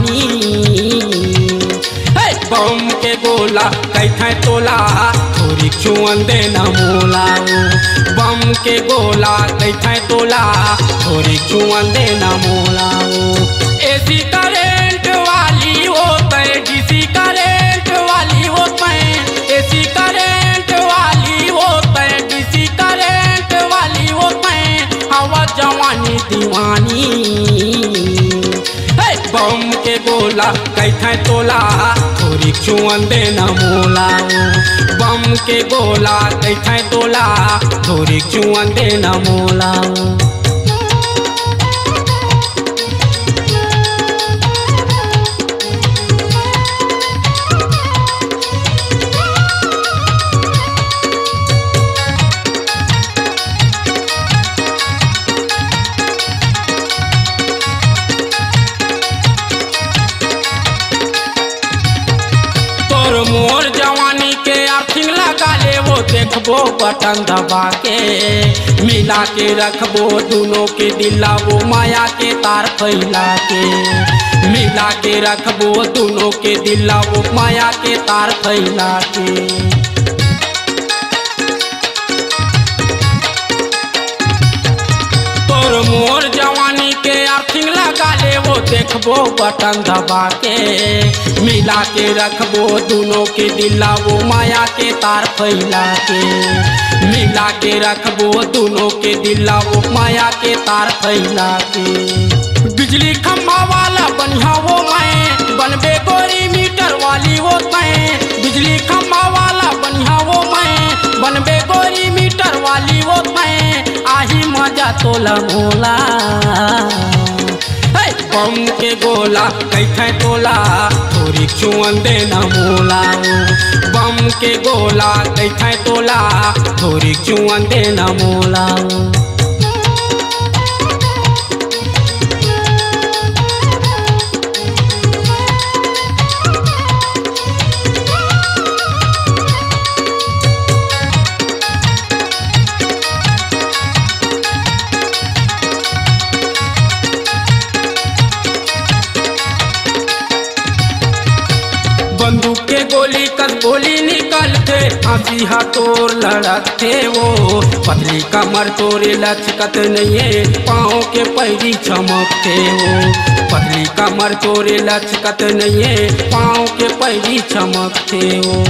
दीवानी। बम के गोला कैथे तोला थोड़ी छुअन देना मोला। बम के गोला कैथे तोला थोड़ी छुअन देना मोला। एसी करेंट वाली होते डीसी करेंट वाली होते। एसी करेंट वाली होते डीसी करेंट वाली होते। हवा जवानी दीवानी। बम के गोला कैथे तोला थोड़ी छुअन देना मोला। बम के गोला कैथे तोला थोड़ी छुअन देना मोला। मोर जवानी के अर्थिंग लगा ले वो देखबो बटन दबा के। मिला के रखबो दोनों के दिला वो माया के तार फैला के। मिला के रखबो दोनों के दिला वो माया के तार फैला के। तोर मोर जवानी के अर्थिंग लगा ले वो देखबो बटन दबा के। मिला के रखबो दोनों के दिला वो माया के तार फैला के। मिला के रखबो दोनों के दिला वो माया के तार फैला के। बिजली खम्भा वाला बनिया वो मैं बनबे गोरी मीटर वाली वो मैं। बिजली खम्भा वाला बनिया वो मैं बनबे गोरी मीटर वाली वो मैं। आही मजा तोला मोला। बम के गोला कैथे तोला थोड़ी छुअन देना मोला। बम के गोला कैथे तोला थोड़ी छुअन देना मोला। बंदूक के गोली कस गोली निकलते हंसी हाथोर लड़कते वो। पतली कमर तोरे लचकत नहीं है पाँव के पैरी चमकते वो। पतली कमर तोरे लचकत नहीं है पाँव के पैरी चमकते वो।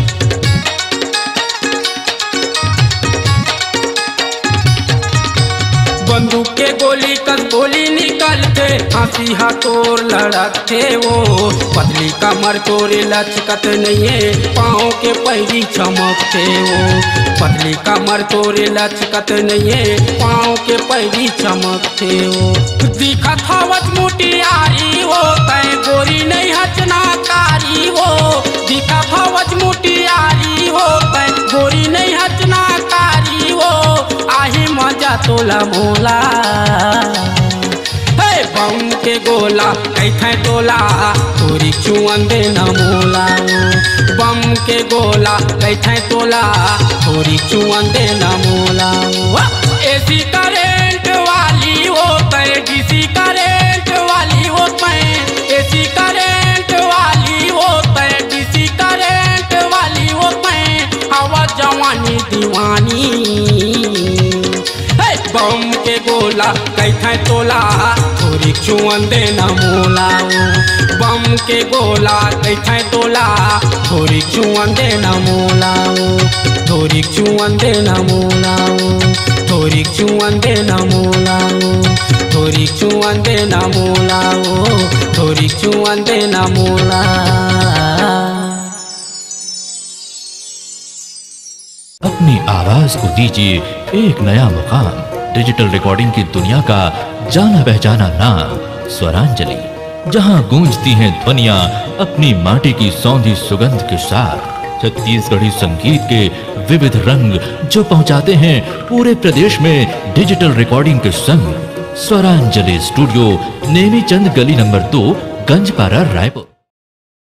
बंदूक के गोली कस गोली निकलते हंसी हाथोर लड़कते वो। पतली कमर तोरे लचकत नहीं है पाँव के पैरी चमकते वो। पतली कमर तोरे लचकत नहीं है पाँव के पैरी चमकते वो। दिखत हवत मुटियारी हो तय गोरी नहीं हचनाकारी हो। दिखत हवत मुटियारी हो तय गोरी नहीं हचनाकारी हो। आही मजा तोला मोला। बम के गोला कैथे तोला थोड़ी छुअन देना मोला। बम के गोला कैथे तोला थोड़ी छुअन देना मोला। एसी करेंट वाली होते डीसी करेंट वाली होते। एसी करेंट वाली होते डीसी करेंट वाली होते। हवा जवानी दीवानी। बम के गोला कैथे तोला थोड़ी छुअन देना मोला। बम के गोला कैथे तोला थोड़ी छुअन देना मोला। थोड़ी छुअन देना मोला। थोड़ी छुअन देना मोला। थोड़ी छुअन देना मोला। थोड़ी छुअन देना मोला। अपनी आवाज को दीजिए एक नया मुकाम। डिजिटल रिकॉर्डिंग की दुनिया का जाना पहचाना नाम स्वरांजलि, जहां गूंजती हैं ध्वनियां अपनी माटी की सौंधी सुगंध के साथ। छत्तीसगढ़ी संगीत के विविध रंग जो पहुंचाते हैं पूरे प्रदेश में डिजिटल रिकॉर्डिंग के संग। स्वरांजलि स्टूडियो, नेमीचंद गली नंबर 2, गंजपारा, रायपुर।